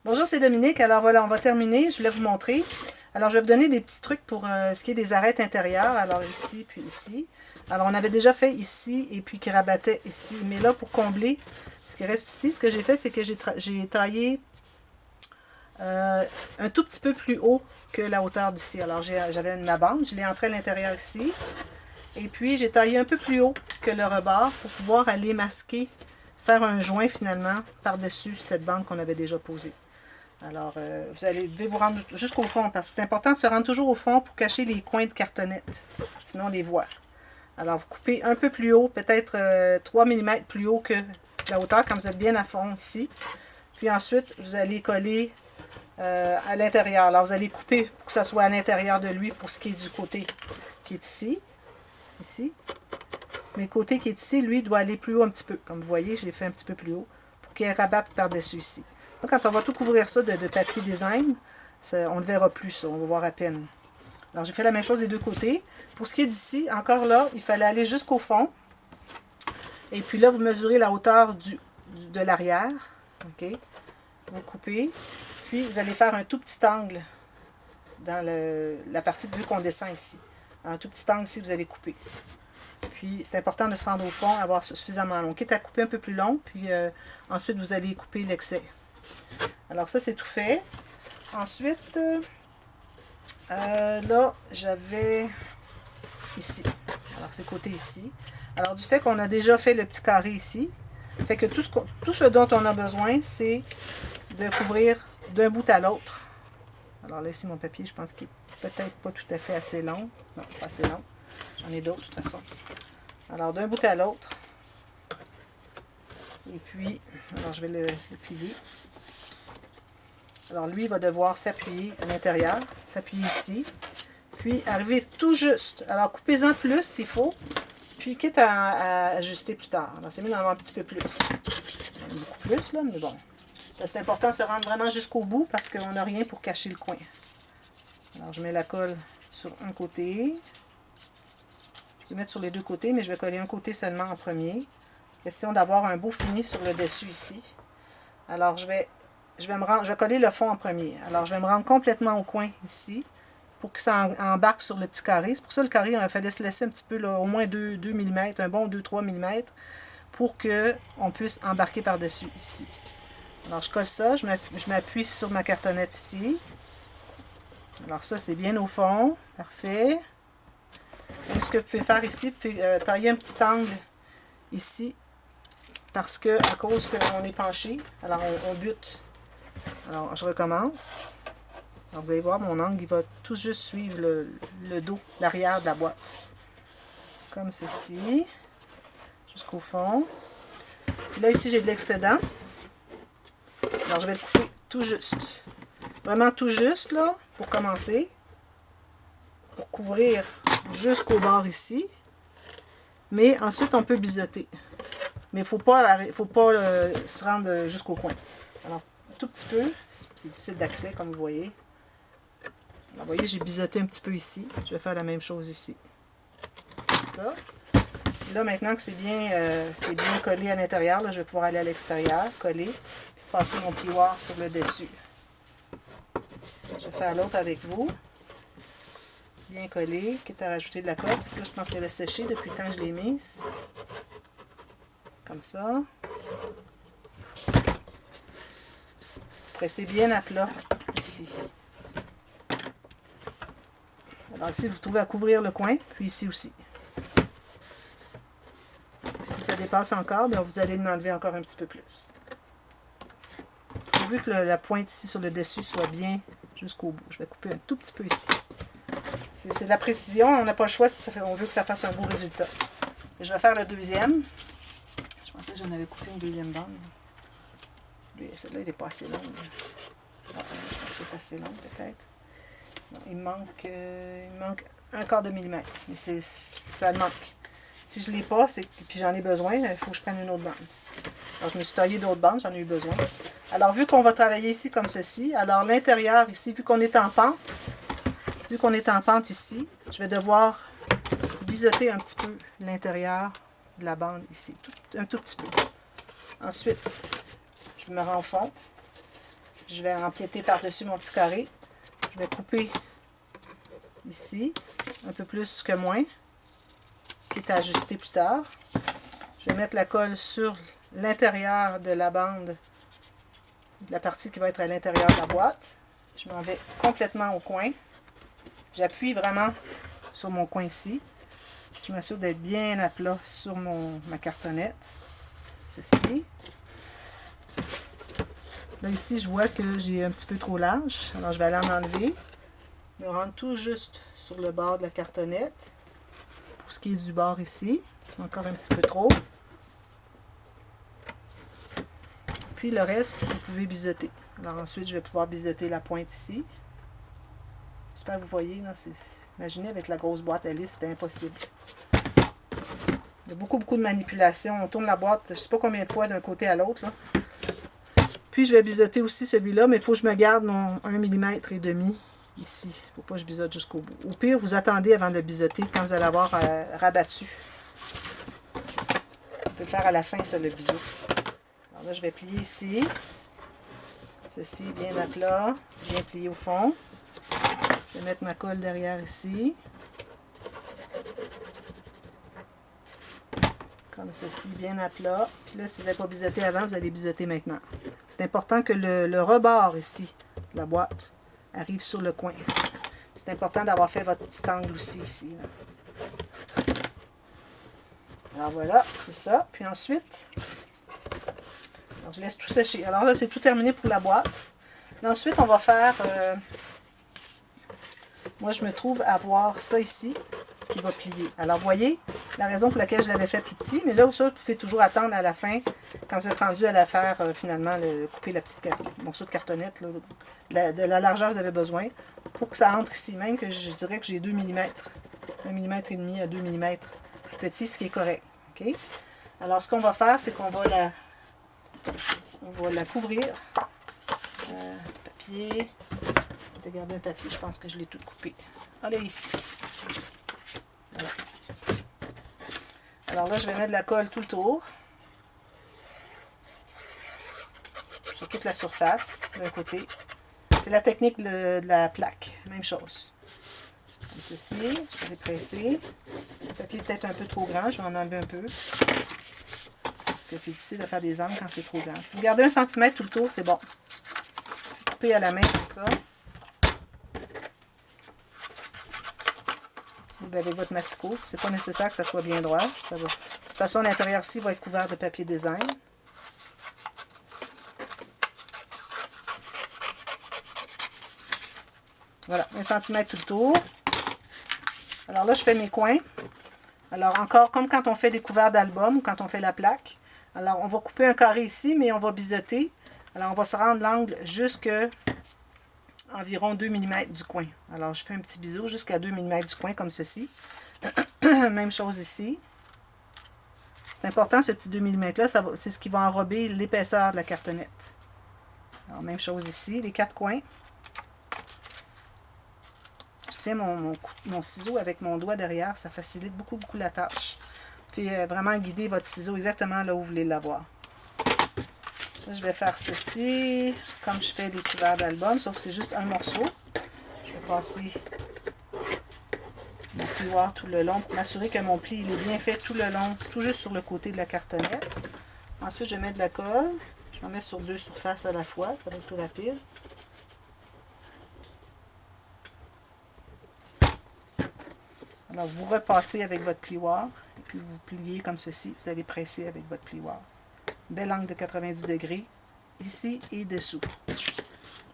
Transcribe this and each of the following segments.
Bonjour, c'est Dominique. Alors voilà, on va terminer. Je voulais vous montrer. Alors, je vais vous donner des petits trucs pour ce qui est des arêtes intérieures. Alors, ici, puis ici. Alors, on avait déjà fait ici et puis qui rabattait ici. Mais là, pour combler ce qui reste ici, ce que j'ai fait, c'est que j'ai taillé un tout petit peu plus haut que la hauteur d'ici. Alors, j'avais ma bande. Je l'ai entrée à l'intérieur ici. Et puis, j'ai taillé un peu plus haut que le rebord pour pouvoir aller masquer, faire un joint finalement par-dessus cette bande qu'on avait déjà posée. Alors, devez vous rendre jusqu'au fond, parce que c'est important de se rendre toujours au fond pour cacher les coins de cartonnette. Sinon, on les voit. Alors, vous coupez un peu plus haut, peut-être 3 mm plus haut que la hauteur, quand vous êtes bien à fond ici. Puis ensuite, vous allez coller à l'intérieur. Alors, vous allez couper pour que ça soit à l'intérieur de lui pour ce qui est du côté qui est ici. Ici. Mais le côté qui est ici, lui, doit aller plus haut un petit peu. Comme vous voyez, je l'ai fait un petit peu plus haut pour qu'il rabatte par-dessus ici. Donc, quand on va tout couvrir ça de papier design, on ne verra plus ça, on va voir à peine. Alors, j'ai fait la même chose des deux côtés. Pour ce qui est d'ici, encore là, il fallait aller jusqu'au fond. Et puis là, vous mesurez la hauteur de l'arrière. OK? Vous coupez. Puis, vous allez faire un tout petit angle dans la partie vu qu'on descend ici. Un tout petit angle ici, vous allez couper. Puis, c'est important de se rendre au fond, avoir suffisamment long. Quitte à couper un peu plus long, puis ensuite, vous allez couper l'excès. Alors, ça, c'est tout fait. Ensuite, là, j'avais ici. Alors, c'est côté ici. Alors, du fait qu'on a déjà fait le petit carré ici, fait que tout ce dont on a besoin, c'est de couvrir d'un bout à l'autre. Alors là, ici, mon papier, je pense qu'il est peut-être pas tout à fait assez long. Non, pas assez long. J'en ai d'autres, de toute façon. Alors, d'un bout à l'autre. Et puis, alors je vais le plier. Alors, lui, il va devoir s'appuyer à l'intérieur, s'appuyer ici, puis arriver tout juste. Alors, coupez-en plus s'il faut, puis quitte à ajuster plus tard. Alors, c'est mieux d'en avoir un petit peu plus. Beaucoup plus, là, mais bon. C'est important de se rendre vraiment jusqu'au bout parce qu'on n'a rien pour cacher le coin. Alors, je mets la colle sur un côté. Je peux mettre sur les deux côtés, mais je vais coller un côté seulement en premier. Question d'avoir un beau fini sur le dessus ici. Alors, je vais coller le fond en premier. Alors, je vais me rendre complètement au coin ici pour que ça embarque sur le petit carré. C'est pour ça le carré, il fallait se laisser un petit peu, là, au moins 2 mm, un bon 2-3 mm, pour qu'on puisse embarquer par-dessus ici. Alors, je colle ça, je m'appuie sur ma cartonnette ici. Alors, ça, c'est bien au fond. Parfait. Et ce que vous pouvez faire ici, vous pouvez tailler un petit angle ici, parce que à cause qu'on est penché, alors on bute. Alors, je recommence. Alors, vous allez voir, mon angle, il va tout juste suivre le dos, l'arrière de la boîte. Comme ceci. Jusqu'au fond. Puis là, ici, j'ai de l'excédent. Alors, je vais le couper tout juste. Vraiment tout juste, là, pour commencer. Pour couvrir jusqu'au bord ici. Mais ensuite, on peut biseauter. Mais il ne faut pas se rendre jusqu'au coin. Alors, tout petit peu. C'est difficile d'accès, comme vous voyez. Alors, vous voyez, j'ai biseauté un petit peu ici. Je vais faire la même chose ici. Comme ça. Et là, maintenant que c'est bien collé à l'intérieur, je vais pouvoir aller à l'extérieur, coller, puis passer mon plioir sur le dessus. Je vais faire l'autre avec vous. Bien collé, quitte à rajouter de la colle, parce que là, je pense qu'elle a séché depuis le temps que je l'ai mise. Comme ça. Pressez bien à plat, ici. Alors ici, vous trouvez à couvrir le coin, puis ici aussi. Puis si ça dépasse encore, bien, vous allez l'enlever encore un petit peu plus. Pourvu que la pointe ici sur le dessus soit bien jusqu'au bout. Je vais couper un tout petit peu ici. C'est de la précision, on n'a pas le choix si on veut que ça fasse un beau résultat. Et je vais faire le deuxième. Je pensais que j'en avais coupé une deuxième bande. Celle-là, il n'est pas assez longue. Je pense qu'il est assez long, peut-être. Il me manque un quart de millimètre. Mais ça manque. Si je ne l'ai pas, puis j'en ai besoin, il faut que je prenne une autre bande. Alors, je me suis taillé d'autres bandes, j'en ai eu besoin. Alors, vu qu'on va travailler ici comme ceci, alors l'intérieur ici, vu qu'on est en pente ici, je vais devoir biseauter un petit peu l'intérieur de la bande ici, un tout petit peu. Ensuite, je me rends au fond. je vais empiéter par-dessus mon petit carré. Je vais couper ici, un peu plus que moins, qui est à ajuster plus tard. Je vais mettre la colle sur l'intérieur de la bande, la partie qui va être à l'intérieur de la boîte. Je m'en vais complètement au coin. J'appuie vraiment sur mon coin ici. Je m'assure d'être bien à plat sur ma cartonnette. Ceci. Là, ici, je vois que j'ai un petit peu trop large. Alors, je vais aller en enlever. Me rendre tout juste sur le bord de la cartonnette. Pour ce qui est du bord ici. Encore un petit peu trop. Puis le reste, vous pouvez biseauter. Alors ensuite, je vais pouvoir biseauter la pointe ici. J'espère que vous voyez. Là, imaginez avec la grosse boîte à lisse, c'était impossible. Il y a beaucoup de manipulations. On tourne la boîte, je ne sais pas combien de fois d'un côté à l'autre. Puis je vais biseauter aussi celui-là, mais il faut que je me garde mon 1,5 mm ici. Il ne faut pas que je biseaute jusqu'au bout. Au pire, vous attendez avant de le biseauter quand vous allez avoir rabattu. On peut le faire à la fin, ça, le biseau. Alors là, je vais plier ici. Ceci bien à plat, bien plié au fond. Je vais mettre ma colle derrière ici. Comme ceci, bien à plat. Puis là, si vous n'avez pas biseauté avant, vous allez biseauter maintenant. C'est important que le rebord ici, de la boîte, arrive sur le coin. C'est important d'avoir fait votre petit angle aussi ici. Là. Alors voilà, c'est ça. Puis ensuite, alors je laisse tout sécher. Alors là, c'est tout terminé pour la boîte. Là, ensuite, on va faire... moi, je me trouve à avoir ça ici qui va plier. Alors, vous voyez, la raison pour laquelle je l'avais fait plus petit, mais là, ça, vous pouvez toujours attendre à la fin, quand vous êtes rendu à la faire, finalement, couper le morceau de cartonnette, là, de la largeur que vous avez besoin, pour que ça entre ici, même que je dirais que j'ai 2 mm. 1 mm et demi à 2 mm plus petit, ce qui est correct. Okay? Alors, ce qu'on va faire, c'est qu'on va la couvrir. Papier. Je vais garder un papier, je pense que je l'ai tout coupé. Allez, ici. Voilà. Alors là, je vais mettre de la colle tout le tour. Sur toute la surface, d'un côté. C'est la technique de la plaque. Même chose. Comme ceci. Je vais presser. Le papier est peut-être un peu trop grand. Je vais en enlever un peu. Parce que c'est difficile de faire des angles quand c'est trop grand. Si vous gardez 1 cm tout le tour, c'est bon. Couper à la main comme ça. Avec votre massicot. C'est pas nécessaire que ça soit bien droit. Ça va. De toute façon, l'intérieur ici va être couvert de papier design. Voilà, 1 cm tout le tour. Alors là, je fais mes coins. Alors encore, comme quand on fait des couverts d'album ou quand on fait la plaque. Alors, on va couper un carré ici, mais on va biseauter. Alors, on va se rendre l'angle jusque environ 2 mm du coin. Alors, je fais un petit biseau jusqu'à 2 mm du coin, comme ceci. Même chose ici. C'est important, ce petit 2 mm-là, c'est ce qui va enrober l'épaisseur de la cartonnette. Alors, même chose ici, les 4 coins. Je tiens mon ciseau avec mon doigt derrière, ça facilite beaucoup la tâche. Vous pouvez vraiment guider votre ciseau exactement là où vous voulez l'avoir. Là, je vais faire ceci, comme je fais des couverts d'album, sauf que c'est juste un morceau. Je vais passer mon plioir tout le long pour m'assurer que mon pli il est bien fait tout le long, tout juste sur le côté de la cartonnette. Ensuite, je mets de la colle. Je vais en mettre sur 2 surfaces à la fois, ça va être plus rapide. Alors, vous repassez avec votre plioir, et puis vous pliez comme ceci. Vous allez presser avec votre plioir. Bel angle de 90 degrés, ici et dessous.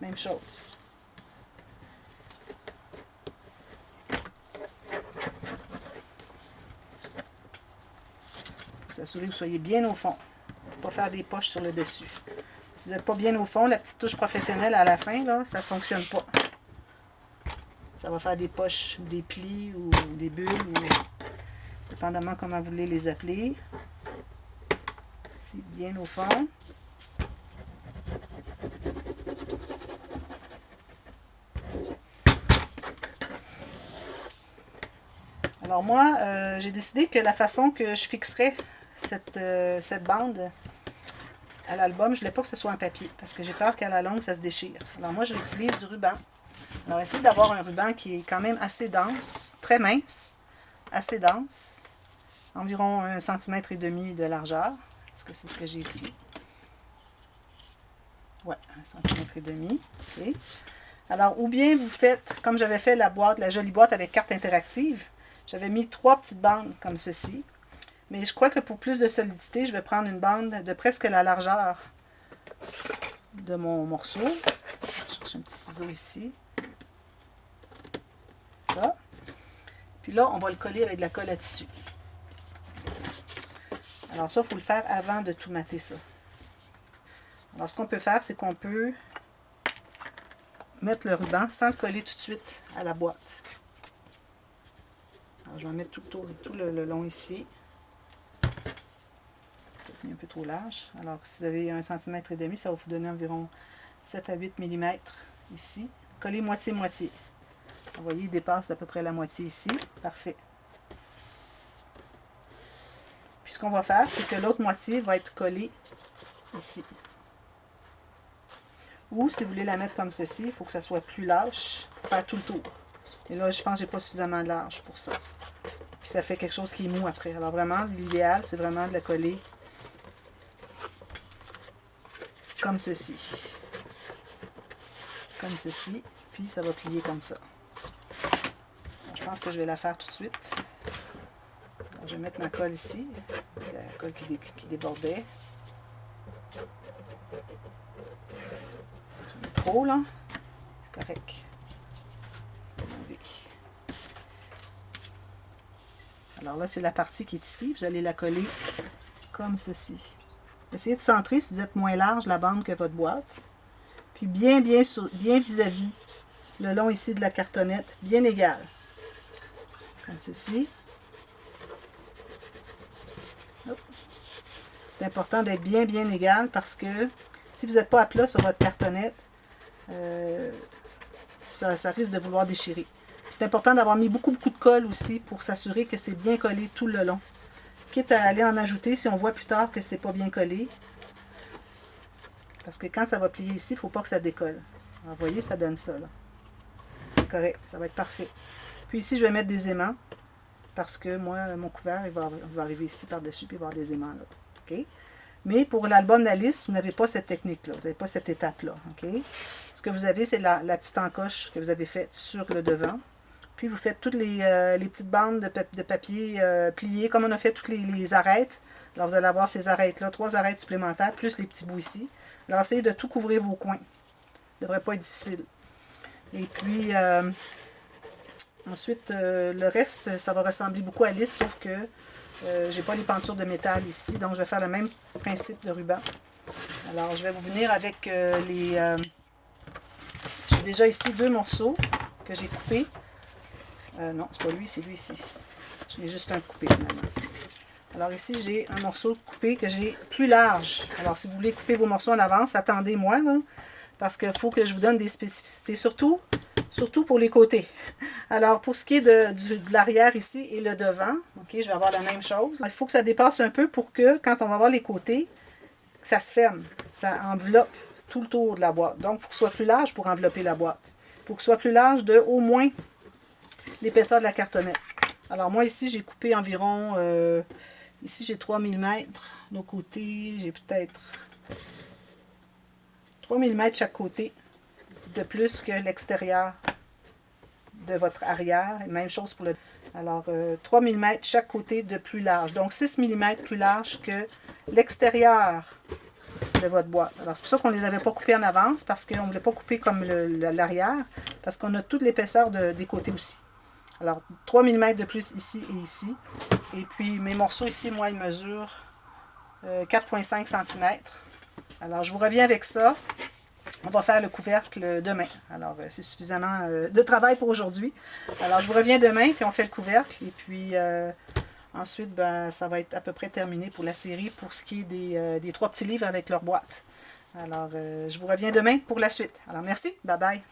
Même chose. Il faut s'assurer que vous soyez bien au fond. Pas faire des poches sur le dessus. Si vous n'êtes pas bien au fond, la petite touche professionnelle à la fin, là, ça ne fonctionne pas. Ça va faire des poches, des plis ou des bulles, ou dépendamment comment vous voulez les appeler. Ici, bien au fond. Alors moi, j'ai décidé que la façon que je fixerais cette bande, à l'album, je ne voulais pas que ce soit en papier, parce que j'ai peur qu'à la longue, ça se déchire. Alors moi, j'utilise du ruban. Alors, essayez d'avoir un ruban qui est quand même assez dense, très mince, assez dense, environ 1,5 cm de largeur, parce que c'est ce que j'ai ici. Ouais, 1,5 cm. Okay. Alors, ou bien vous faites, comme j'avais fait la boîte, la jolie boîte avec carte interactive, j'avais mis 3 petites bandes comme ceci. Mais je crois que pour plus de solidité, je vais prendre une bande de presque la largeur de mon morceau. Je cherche un petit ciseau ici. Ça. Puis là, on va le coller avec de la colle à tissu. Alors ça, il faut le faire avant de tout mater ça. Alors ce qu'on peut faire, c'est qu'on peut mettre le ruban sans le coller tout de suite à la boîte. Alors je vais en mettre tout le long ici. Un peu trop large. Alors, si vous avez 1,5 cm, ça va vous donner environ 7 à 8 mm ici. Collez moitié-moitié. Vous voyez, il dépasse à peu près la moitié ici. Parfait. Puis ce qu'on va faire, c'est que l'autre moitié va être collée ici. Ou si vous voulez la mettre comme ceci, il faut que ça soit plus lâche pour faire tout le tour. Et là, je pense que je n'ai pas suffisamment de large pour ça. Puis ça fait quelque chose qui est mou après. Alors vraiment, l'idéal, c'est vraiment de la coller comme ceci. Comme ceci. Puis ça va plier comme ça. Alors, je pense que je vais la faire tout de suite. Alors, je vais mettre ma colle ici. La colle qui débordait. J'en mets trop là. Correct. Alors là, c'est la partie qui est ici. Vous allez la coller comme ceci. Essayez de centrer si vous êtes moins large la bande que votre boîte. Puis bien vis-à-vis le long ici de la cartonnette, bien égal. Comme ceci. C'est important d'être bien égal parce que si vous n'êtes pas à plat sur votre cartonnette, ça risque de vouloir déchirer. C'est important d'avoir mis beaucoup de colle aussi pour s'assurer que c'est bien collé tout le long. Quitte à aller en ajouter si on voit plus tard que c'est pas bien collé. Parce que quand ça va plier ici, il ne faut pas que ça décolle. Alors, vous voyez, ça donne ça. C'est correct, ça va être parfait. Puis ici, je vais mettre des aimants. Parce que moi, mon couvert, il va arriver ici par-dessus, puis il va y avoir des aimants là. OK? Mais pour l'album d'Alice, vous n'avez pas cette technique-là. Vous n'avez pas cette étape-là. OK? Ce que vous avez, c'est la petite encoche que vous avez faite sur le devant. Puis vous faites toutes les petites bandes de papier pliées, comme on a fait toutes les arêtes. Alors vous allez avoir ces arêtes-là, 3 arêtes supplémentaires, plus les petits bouts ici. Alors essayez de tout couvrir vos coins. Ça ne devrait pas être difficile. Et puis, ensuite, le reste, ça va ressembler beaucoup à Alice, sauf que j'ai pas les pentures de métal ici. Donc je vais faire le même principe de ruban. Alors je vais vous venir avec j'ai déjà ici 2 morceaux que j'ai coupés. Non, c'est pas lui, c'est lui ici. Je n'ai juste un coupé finalement. Alors ici, j'ai un morceau coupé que j'ai plus large. Alors si vous voulez couper vos morceaux en avance, attendez-moi, parce qu'il faut que je vous donne des spécificités, surtout pour les côtés. Alors pour ce qui est de l'arrière ici et le devant, ok, je vais avoir la même chose. Il faut que ça dépasse un peu pour que, quand on va voir les côtés, ça se ferme. Ça enveloppe tout le tour de la boîte. Donc il faut que ce soit plus large pour envelopper la boîte. Il faut que ce soit plus large de au moins l'épaisseur de la cartonnette. Alors moi ici j'ai coupé environ, ici j'ai 3 mm, nos côtés j'ai peut-être 3 mm chaque côté de plus que l'extérieur de votre arrière, et même chose pour le... Alors 3 mm chaque côté de plus large, donc 6 mm plus large que l'extérieur de votre boîte. Alors c'est pour ça qu'on ne les avait pas coupés en avance, parce qu'on ne voulait pas couper comme l'arrière, parce qu'on a toute l'épaisseur des côtés aussi. Alors, 3 mm de plus ici et ici. Et puis, mes morceaux ici, moi, ils mesurent 4,5 cm. Alors, je vous reviens avec ça. On va faire le couvercle demain. Alors, c'est suffisamment de travail pour aujourd'hui. Alors, je vous reviens demain, puis on fait le couvercle. Et puis, ensuite, ben, ça va être à peu près terminé pour la série, pour ce qui est des 3 petits livres avec leur boîte. Alors, je vous reviens demain pour la suite. Alors, merci. Bye bye.